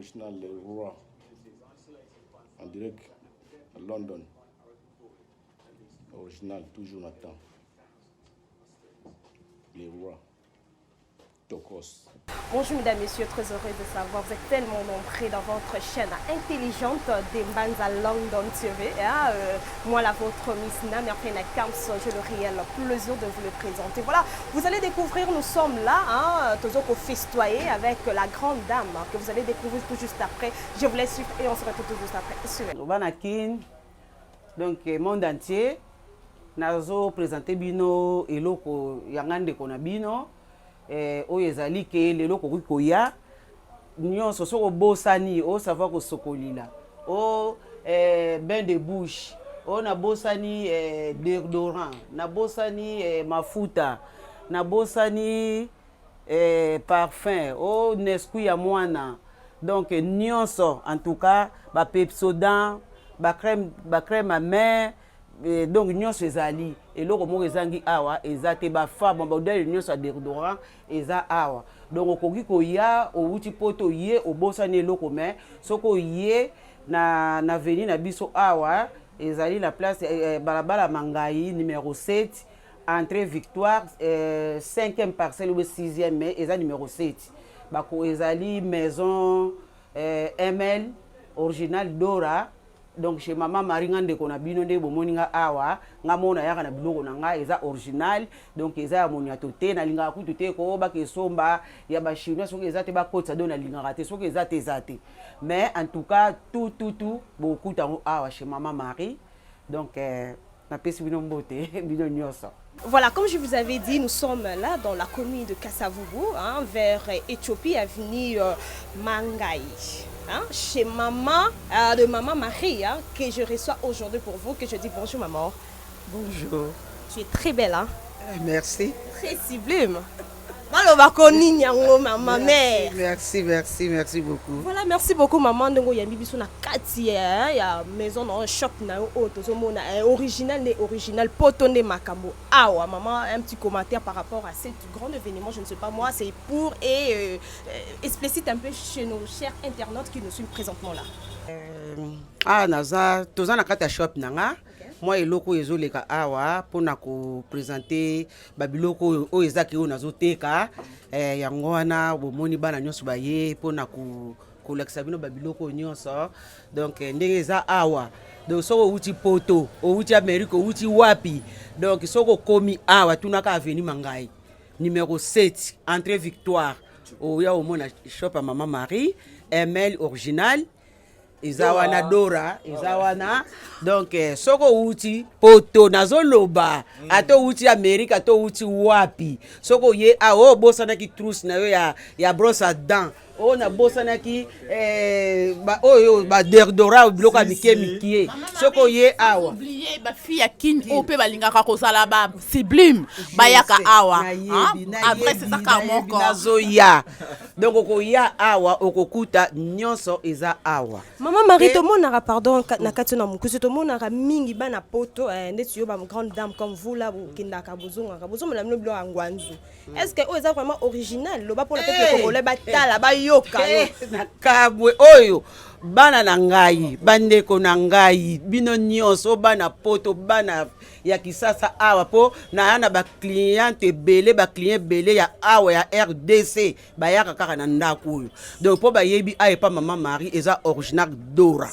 original Les Rois, en direct à London. Original, toujours Nathan. Les Rois. Tokos. Bonjour mesdames, messieurs, très heureux de savoir, vous êtes tellement nombreux dans votre chaîne intelligente des Banza London TV. Moi, la vôtre Miss Nam, j'ai le réel plaisir de vous le présenter. Voilà, vous allez découvrir, nous sommes là, toujours au festoyer avec la grande dame que vous allez découvrir tout juste après. Je vous laisse suivre et on se retrouve tout juste après. Suivez. Donc, monde entier, nous présenter bino et loko yangande kona bino. Oyo ezali ke lelo kokoya nyonso soko bosani o savoir ko sokolila o bain de bouche o na bosani déodorant na bosani mafuta na bosani parfum o nesku ya mwana donc nyonso en tout cas ba Pepsodent ba crème à main. Donc nyonso ezali eloko moko ezangi awa ezate ba femme ba odele nyonso déodorant eza awa donc okoki koya outi poto ye obosani eloko mais soko ye na veni na biso awa ezali la place balabala Mangai numéro 7 entrée Victoire 5e parcelle ou 6e mais eza numéro 7 bako ezali maison ML original Dora. Donc chez maman Maringa de kona bino de bomoninga awa nga mona yaka na biloko na nga eza original donc eza ya moniato te na linga kutu te ko ba ke somba ya ba chinois soki eza te ba kotsa do na linga raté soki eza te mais en tout cas tout beaucoup tango awa chez maman Marie donc na pesi bino mbote bino nyoso. Voilà, comme je vous avais dit, nous sommes là dans la commune de Kasavubu, vers Éthiopie, avenue Mangai. Chez maman, de maman Marie, que je reçois aujourd'hui pour vous, que je dis bonjour maman. Bonjour. Tu es très belle, hein? Merci. Très sublime. Maman, mère. Merci beaucoup. Voilà, merci beaucoup maman. Ndongo yambi biso na kati ya maison dans un shop na auto original potonné makambo. Awa maman, un petit commentaire par rapport à cet grand événement, je ne sais pas moi, c'est pour explicite un peu chez nos chers internautes qui nous suivent présentement là. Naza toza na kati ya shop nanga. Moi eloko ezoleka awa pona ko présenter babiloko o ezaki o nazoteka yango wana bomoni bana nyonso baye pona ko lekisa bino babiloko nyonso donc ndenge eza awa donc soko uti poto o uti Amerique o uti wapi donc soko komi awa tunaka avenue Mangai numéro 7 entrée Victoire o ya omona shop à maman Marie ML original Izawana Dora, Izawana. Donc, soko uti poto nazoloba. Ato uti Amerika, ato uti wapi. Soko ye o bosana ki trousse na yo ya brosse à dents. O na bosana ki ba déodorant biloko mikie. Soko ye awa. Oublier ba fille ya kin o pe balingaka kozala ba sublime bayaka awa. Après c'est ça ka moko. Nazoya. Donc okoya awa okokuta nyonso eza awa. Maman Marie, tout le monde a pardon na katuna mukusu tout le monde a mingi bana poto ndeti yo ba grande dame comme vous là vous kindaka bozonga bozonga na mlo angwanzu. Est-ce que eza vraiment original lo ba pour le peuple congolais ba tala ba yoka na kabwe oyo bana na ngai bandeko na ngai bino nyonso bana poto bana ya kisasa awa po na yana ba client belé ya awa ya RDC bayaka kaka na ndako. Donc po bayebi aye pa maman Marie eza original Dora.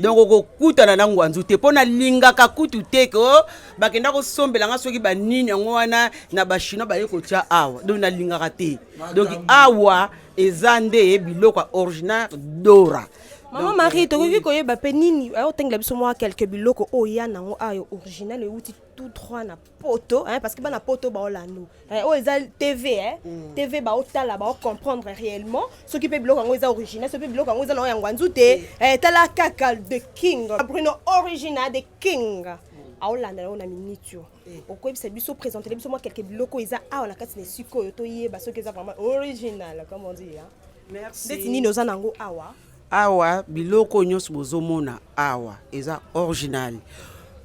Donc okokutana na ngwanzu te po na lingaka kutu te ko bakenda ko sombela nga soki ba nini yango wana na ba chinois baye ko tia awa. Donc na lingaka te. Donc awa ezande biloko original Dora. Maman Marie, tu as vu que penini quelques biloko oya nango ayo original et outil tout droit na poto parce que na poto ba olano o ezal TV TV ba otala ba comprendre réellement ce qui peut biloko ngo eza original ce qui biloko ngo eza na yangwanzu te tala kaka de king Bruno original de king aolanda na miniature okoyebisa biso présenter biso moi quelques biloko eza awa la kati ne siko to yeba ce qui eza vraiment original comme on dit merci ndeti nino za nango awa awa biloko nyonso bozomona awa eza original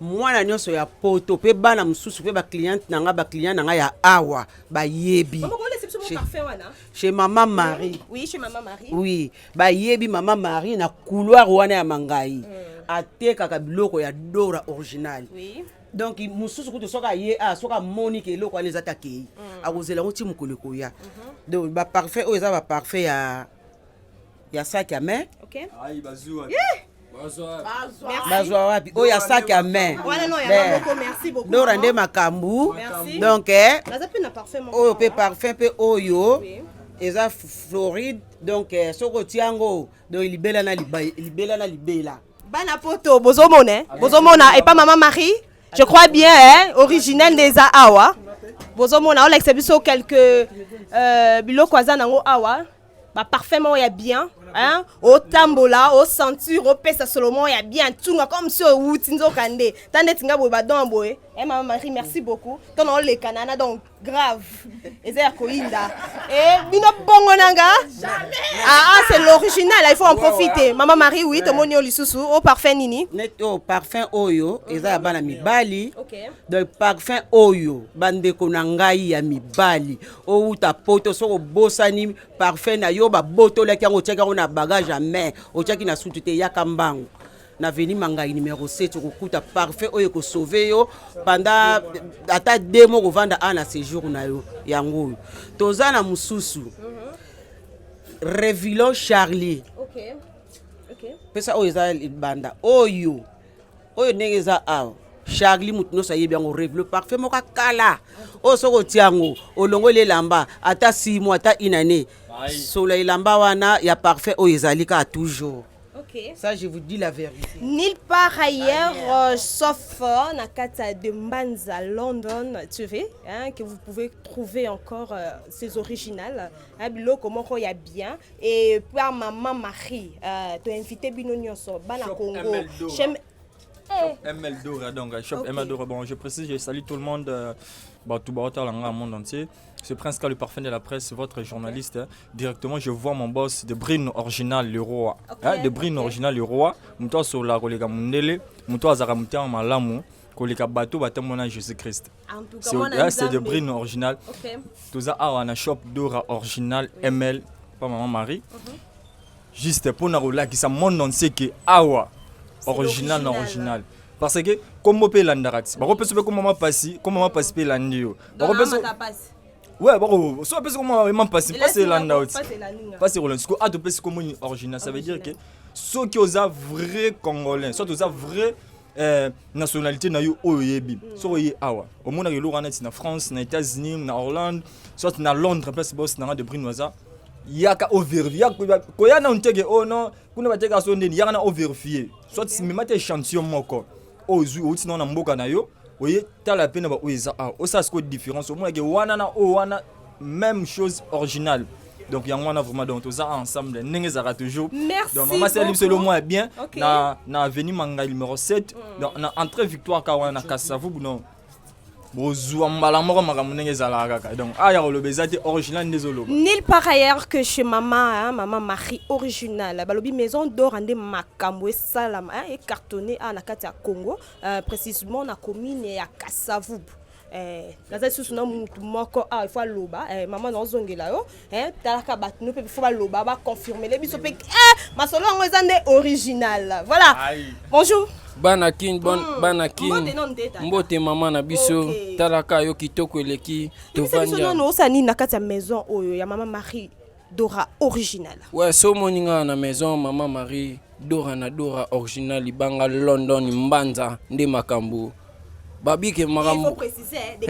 mwana nyonso ya poto pe bana mususu pe ba client nanga ya awa ba yebi chez Maman Marie. Oui, chez Maman Marie. Oui, ba yebi Maman Marie na couloir wana ya mangai. Ateka biloko ya Dora original. Oui. Donc mususu kuto soka ye soka Monique eloko wana ezataki. Akozela ngoti mukoleko ya. Donc ba parfait o eza ba parfait ya sac à main. OK. Aïe bazouwa. Bazwa wapi o ya sac à main. Voilà non, ya beaucoup, merci beaucoup. Dora nde makambu. Merci. Donc Naza pe na parfait mon. oyo pe parfum pe oyo. Oui. Eza Floride donc soko tiango donc libela na libela. Bana poto bozomona et pas Maman Marie. Je crois bien original des awa. Bozomona on l'exhibition quelques biloko aza nango awa. Ba parfaitement ya bien hein au tambola au ceinture au pesa Solomon ya bien tunga comme si au wutinzo kande tande tinga bo ba don boy Maman Marie merci beaucoup ton on les canana donc grave eza koinda et bino bongo nanga c'est l'original il faut en profiter Maman Marie oui to moni lisusu au parfum nini net au parfum oyo eza bana mibali. OK donc parfum oyo bandeko na ngai ya mibali o uta poto soko bosani parfum na yo ba boto la kiango tcheka na bagage à main o tchaki na sutute ya kambango na veni mangai numéro 7 okuta parfait oyo ko sauver yo pendant ata 2 mois kovanda ana séjour na yo yango toza na mususu Revlon Charlie. OK Pesa oyo eza banda oyo ndenge eza awa Charlie mutuno sa yebi yango Revlon parfait moka kala o soko tiango olongo le lamba ata 6 mois ata inane sola ilamba wana ya parfait oyo ezalika toujours. OK Ça je vous dis la vérité. Nulle part ailleurs sauf na kata de Mbanza London tu vois hein, que vous pouvez trouver encore ces originales biloko moko ya bien et par Maman Marie tu invité bino nyonso bana Congo ML Dora donc shop ML Dora. Bon, je précise, je salue tout le monde tout dans le monde entier. C'est Prince K, le parfum de la presse, votre journaliste. Directement, je vois mon boss de Brin Original le Roi. De Brin Original le Roi. Muto sur la kolega mundele, muto azara mutia malamu, kolega bateau batemona Jésus-Christ. C'est de Brin Original. Tout ça a shop Dora Original ML pas Maman Marie. Juste pour na rola qui ça monde entier que awa original na original parce que comme on peut l'andarati ba repese comme maman passi comme maman passi pe landio ba repese ouais bon so repese comme maman passi passer landauti passer roland ce que a de pese comme original ça veut dire que ceux qui osa vrai congolais soit osa vrai nationalité na yo oyebi so ye awa au monde ke lo rana na France na États-Unis na Hollande soit na Londres place boss na de Brinoisa yaka overvia ko ya na ntege oh non kuna bateka so ndeni yaka na overfier soit même tes échantillon moko ozu outi na mboka na yo oye tala pena ba oza o ça c'est différence au moins que wana na o wana même chose originale donc yango wana vraiment donc tous ensemble ndenge zara toujours donc maman c'est le moins bien na avenue Manga numéro 7 donc na entrée Victoire ka wana Kasavu non bozwa mbala moko makambo ndenge ezalaka kaka donc aya kolobeza te original ndezoloba nulle part ailleurs que chez Maman Marie original balobi maison d'or ande makambo esalama et cartonné na kati ya Congo précisément na commune ya Kasavu naza susu na mutu moko il faut loba maman nazongela yo talaka batno pe faut loba ba confirmer les biso pe masolo ngo ezande original voilà bonjour Banakin mbote mama na biso talaka yo kitoko eleki tovanja no sani na kati ya maison oyo ya Maman Marie Dora original ouais so moninga na maison Maman Marie Dora na Dora original libanga London Mbanza nde makambo babike makambo il faut préciser de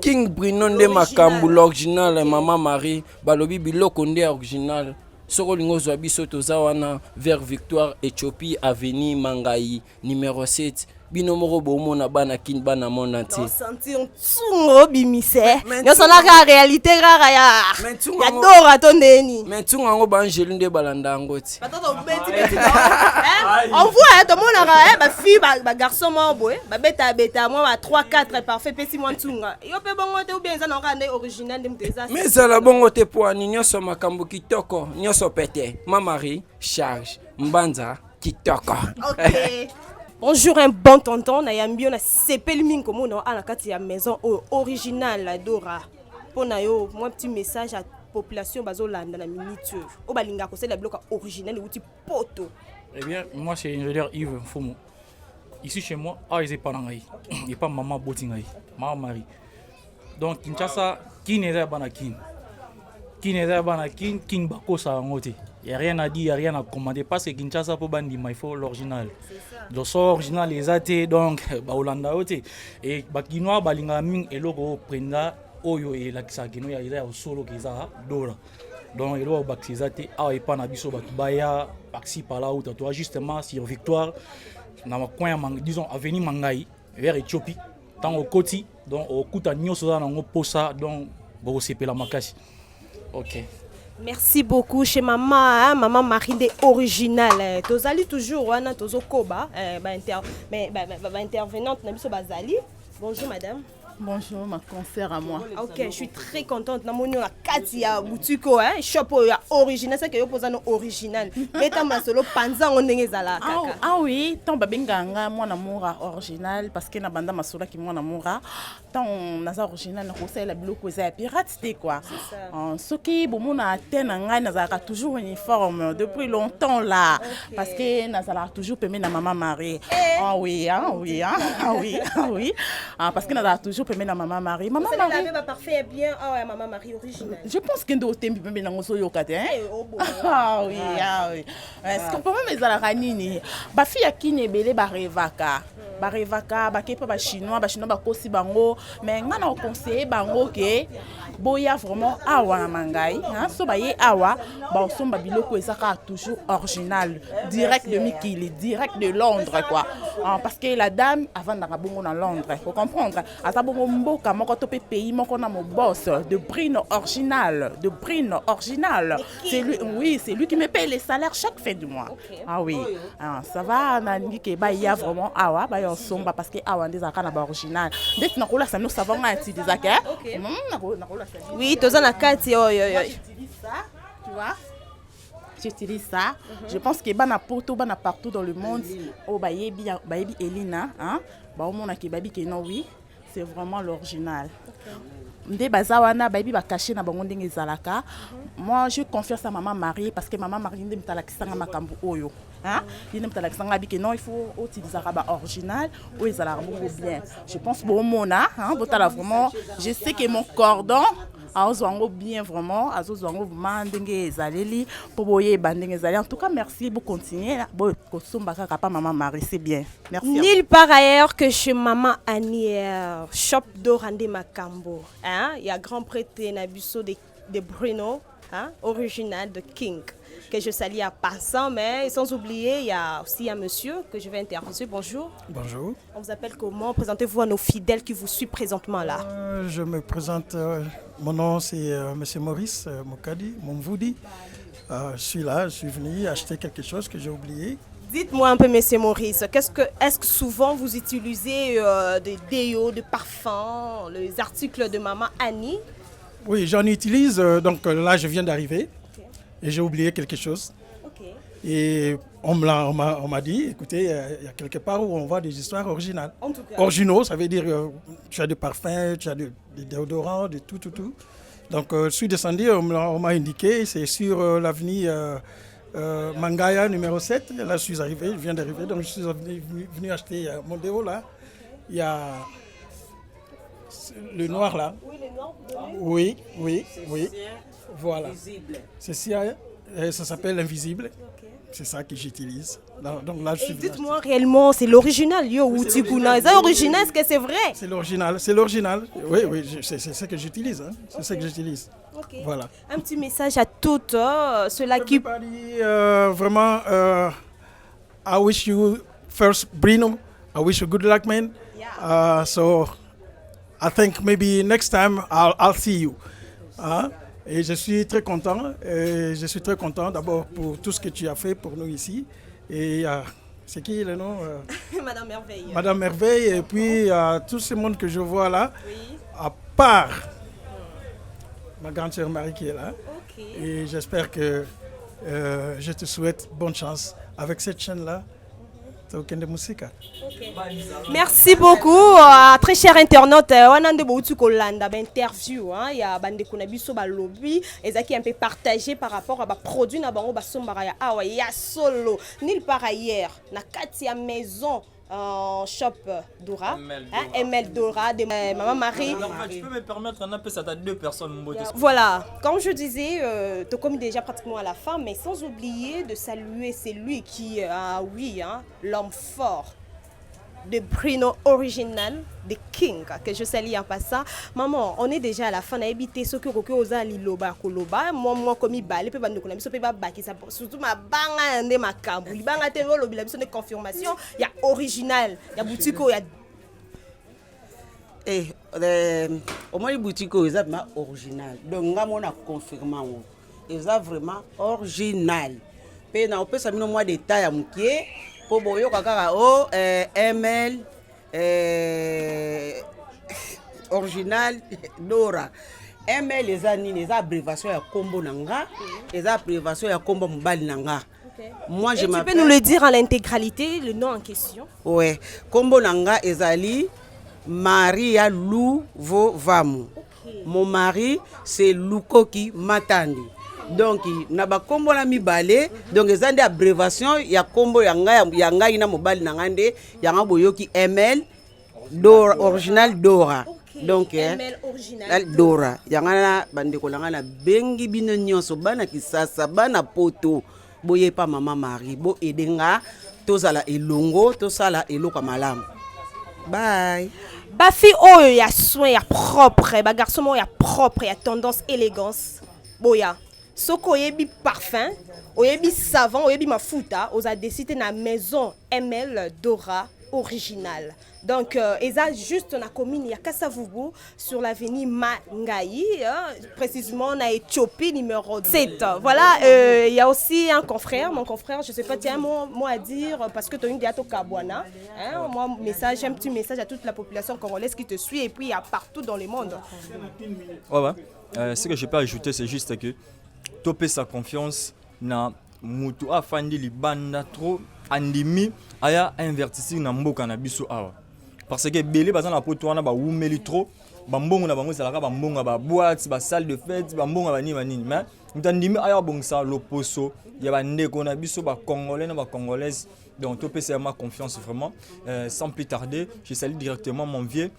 King Bruno nde makambo l'original Maman Marie balobi biloko nde original soko lingo zwa biso toza wana vers Victoire Éthiopie avenue Mangai numéro 7 bino moko bomona bana kin bana monde entier sentir tsungo bimise yo sona ka réalité rara ya Dora tondeni mais tsunga ngo banjelu nde balanda ngoti batoto beti on voit tout monde ra ba fille ba garçon mo boy ba beta moi ba 3 4 parfait petit moi tsunga yo pe bongo te ou bien ça na ka original de mteza mais ça la bongo te poani nyoso makambo kitoko nyoso pete Maman Marie charge Mbanza kitoko OK. Bonjour un bon tonton na yambio na sepeli minko mono ala kati ya maison original Dora. pour nayo moi petit message à population bazolanda na minute o balinga ko c'est la bloc original ou petit poto. Eh bien, moi c'est ingénieur Yves Fomo. Ici chez moi, ils pas nangai. Il pas maman botingai, maman Marie. Donc Kinshasa, qui n'est pas banakin. Qui n'est pas banakin, King Bako sa ngote. Il n'y a rien à dire, il n'y a rien à commander. Parce que Kinshasa, pour bandi, il faut l'original. Le son original, les athées, donc, Baolanda, et Bakinois, Balinga, Ming, et logo, Prenda, Oyo, et la Kisakino, il y a un solo qui est Dora. Donc, il y a des athées, ah, et pas Nabiso, Batubaya, Baxi, par là, où tu as justement, sur Victoire, dans le coin, disons, avenue Mangaï, vers Éthiopie, dans le Koti, donc, au Kouta Nyosoda, dans le Posa, donc, bon, c'est la Makashi. Ok. Merci beaucoup chez maman, hein, maman Marine originale. Tozali toujours wana tozo koba, intervenante na biso bazali. Bonjour madame. Bonjour, ma confère à moi. Ok, je suis très contente. Na moni la Katia Boutiko, hein, shop ya original, c'est que yo posano original. Beta masolo panza ondenge zala kaka. Ah oui, tant babenganga moi amour original parce que na banda masola qui moi amour. Tant naza original na kosa la biloko za pirate c'était quoi. Ce qui bomona tena nga nazaka toujours uniforme depuis longtemps là parce que nazala toujours pemé na maman Marie. Ah oui, parce que nazala toujours pemé na maman Marie. Maman Marie va parfait bien. Ah ouais, maman Marie originale. Je pense que ndo tembi pemé na ngoso yokate hein. Ah oui. Est-ce qu'on peut même les ala nini? Ba fille ya kine belé ba revaka. Barevaka bakepa ba chinois bakosi bango mais nga na conseiller bango ke boya vraiment awa na mangai hein so baye awa ba osomba biloko ezaka toujours original direct de Mikili direct de Londres quoi parce que la dame avant na bongo na Londres faut comprendre ata bongo mboka moko to pe pays moko na mo boss de Brino original c'est lui oui c'est lui qui me paye les salaires chaque fin du mois. Ah oui ça va na ngike ba ya vraiment awa ba somba parce que awande zaka na ba original dès na kola ça nous savons utiliser ça oui toza na kati tu vois j'utilise ça je pense que bana poto bana partout dans le monde oh bayebi Elina hein ba o mona ke babi ke non oui c'est vraiment l'original. Nde bazawana baby ba caché na bango ndenge ezalaka. Moi je confie à maman Marie parce que maman Marie ndem talakisanga makambo oyo hein ndem talakisanga bike non il faut utiliser ba original ou ezalaka bongo bien. Je pense bon mona hein botala vraiment je sais que mon cordon azwango bien vraiment azwango mandenge ezaleli po boye bandenge ezali. En tout cas merci pour continuer bo kosomba kaka pa maman Marie c'est bien. Merci. Nulle part ailleurs que chez maman Annie shop d'Orande Makambo. Hein? Il y a grand prêtre Nabusso de Bruno, hein? Original de King, que je salue à passant, mais sans oublier, il y a aussi un monsieur que je vais interviewer. Bonjour. Bonjour. On vous appelle comment? Présentez-vous à nos fidèles qui vous suivent présentement là. Je me présente, mon nom c'est monsieur Maurice Mokadi, Momvoudi. Je suis là, je suis venu acheter quelque chose que j'ai oublié. Dites-moi un peu, monsieur Maurice, est-ce que souvent vous utilisez des déos, des parfums, les articles de maman Annie? Oui, j'en utilise. Donc là, je viens d'arriver et j'ai oublié quelque chose. Okay. Et on m'a dit, écoutez, il y a quelque part où on voit des histoires originales. En tout cas. Originaux, ça veut dire tu as des parfums, tu as des déodorants, de tout. Donc je suis descendu, on m'a indiqué, c'est sur l'avenue Mangaya numéro 7. Là, je suis arrivé, je viens d'arriver, donc je suis venu acheter mon déo là. Il y a le noir là. Oui, le noir, oui. Voilà. C'est ça s'appelle invisible. Okay. C'est ça que j'utilise. Donc là, je suis. Dites-moi réellement, c'est l'original, yo ou Tiguna. C'est original, est-ce que c'est vrai? C'est l'original. Oui, c'est ce que j'utilise. Hein. C'est ce que j'utilise. Okay. Voilà. Un petit message à toutes ceux-là qui. Vraiment, I wish you first, Bruno. I wish you good luck, man. Yeah. So I think maybe next time I'll see you. Et je suis très content. D'abord pour tout ce que tu as fait pour nous ici. Et c'est qui le nom? Madame Merveille. Madame Merveille. Et puis tout ce monde que je vois là, Oui. à part ma grande sœur Marie qui est là. Ok. Et j'espère que je te souhaite bonne chance avec cette chaîne-là. tokende musika. Merci beaucoup, très cher internaute. On a de kolanda interview. Il y a bande konabiso ba lobby. Ezaki un peu partagé par rapport à ba produit na bango ba sombara ya awa ya solo. Nil par ailleurs na katia maison. Shop Dora, ML Dora de Maman Marie. Tu peux me permettre un peu ça à 2 personnes. Voilà, comme je disais, tu comme déjà pratiquement à la fin, mais sans oublier de saluer celui qui, oui, l'homme fort de Bruno original, de King, que je salue en passant. Maman, on est déjà à la fin, on a habité ce que vous avez liloba koloba, moi comme il balé, peut pas nous connaître, peut pas baki ça, surtout ma banga ne ma cambo, il banga tellement le bilan de confirmation, il y a original, il y a boutique, il y a au moins les boutiques ils ont original, donc nga mona confirmant, ils ont vraiment original. Pe na opé ça mino moi détail à mukie. Pour boyo kaka ML original Dora ML les années les abréviations ya combo nanga les abréviations ya combo mobali nanga. Moi je m'appelle. Tu peux nous le dire en l'intégralité le nom en question? Ouais, combo nanga ezali Maria Louvo Vamu. Mon mari c'est Lukoki Matandi. Donc na ba kombo na mibale donc ezande abréviation ya kombo ya ngai na mobali na ngande ya boyoki ML Dora original Dora. Donc ML original Dora ya ngana bandeko na bengi bino nyonso bana kisasa bana poto boye pa mama Marie bo edenga tozala elongo tosala eloka malamu. Bye. Bafi oyo ya soin ya propre, ba garçon mo ya propre ya tendance élégance. Boya soko oyebi parfum, oyebi savon, oyebi mafuta, oza décidé na maison ML Dora original. Donc eza juste na commune ya Kasavubu sur l'avenue Mangaï, précisément na Éthiopie numéro 7. Voilà, il y a aussi un confrère, mon confrère, je sais pas, tiens un mot à dire parce que tu as une diato Kabwana. Moi message, un petit message à toute la population congolaise qui te suit et puis à partout dans le monde. Ouais. Ce que je peux ajouter c'est juste que topé sa confiance na mutu afandi libanda trop andimi aya invertisi na mboka na biso awa parce que belé bazana na poto wana ba wumeli trop bambongo na bango salaka bambongo ba boîte ba salle de fête bambongo ba nini mais ndandimi aya bongsa loposo ya bandeko na biso ba congolais na ba congolaises. Donc, topé c'est ma confiance vraiment. Sans plus tarder, je salue directement mon vieux.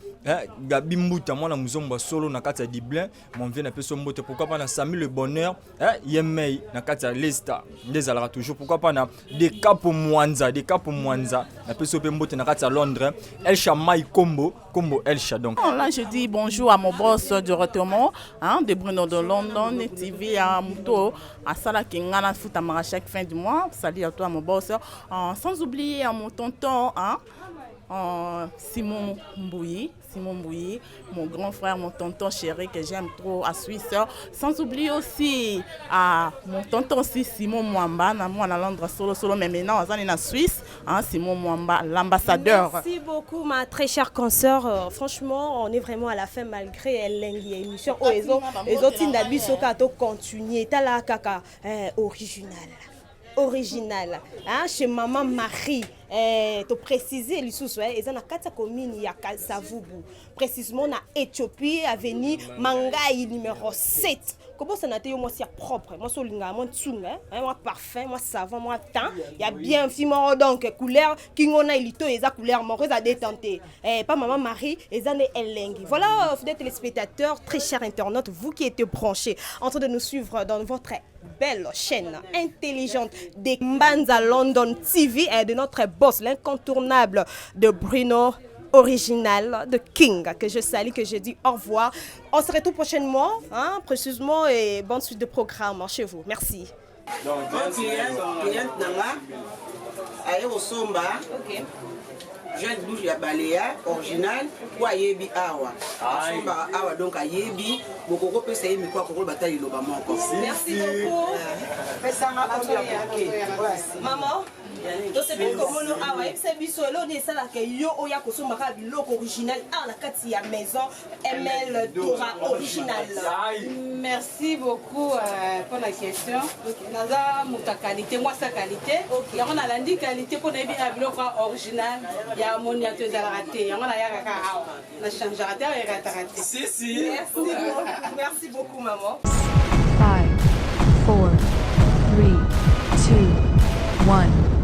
Gabi Mbouta, moi, na muzomba solo na kata Diblin. Mon vieux n'a pas son mbote. Pourquoi pas na Samy le bonheur. Yemei na kata Lesta. Des alara toujours. Pourquoi pas na des capos Mwanza. Des capos Mwanza. Na pas son mbote na kata Londres. Elcha Mai Combo. Combo Elcha. Donc. Là, je dis bonjour à mon boss directement. De Bruno de London. TV à Mouto. À Sala Kingana Foutamara chaque fin du mois. Salut à toi, mon boss. Sans oublier à mon tonton, Simon Mbouyi, mon grand frère, mon tonton chéri que j'aime trop à Suisse. Sans oublier aussi à mon tonton aussi, Simon Mwamba, moi à Londres solo, mais maintenant on est en Suisse, Simon Mwamba, l'ambassadeur. Merci beaucoup ma très chère consoeur. Franchement, on est vraiment à la fin malgré l'émission. Les autres n'habitent pas continuer. T'as la caca original chez maman Marie to préciser les sous ils ont na kata commune ya Kasavubu précisément na Éthiopie avenue Mangaï numéro 7. Comment ça n'a été moi si propre moi solinga moi tsunga moi parfum moi savon moi teint il y a bien fiment donc couleur kingona ilito eza couleur mon rose à détenter pas maman Marie ils ont elengi. Voilà fidèles téléspectateurs très chers internautes vous qui êtes branchés en train de nous suivre dans votre belle chaîne intelligente des Mbanza London TV et de notre boss l'incontournable de Bruno original de King que je salue, que je dis au revoir. On se retrouve prochainement, précisément, et bonne suite de programme chez vous. Merci. Jeune douche ya baléa original kwa yebi awa somba awa donc ayebi bokoko pesa yemi kwa kokolo batali loba moko. Merci beaucoup. Maman donc c'est bien comme on awa c'est biso lo de ça la que yo oya ko somba ka biloko original à la kati ya maison ML Dora original. merci beaucoup pour la question. Naza muta qualité, moi sa qualité. Ya on a landi qualité pour na bien biloko original. Ya moni ya tezala raté. Ya on a ya kaka awa. Na change raté ya raté. Si. Merci beaucoup, maman. 5, 4, 3, 2, 1.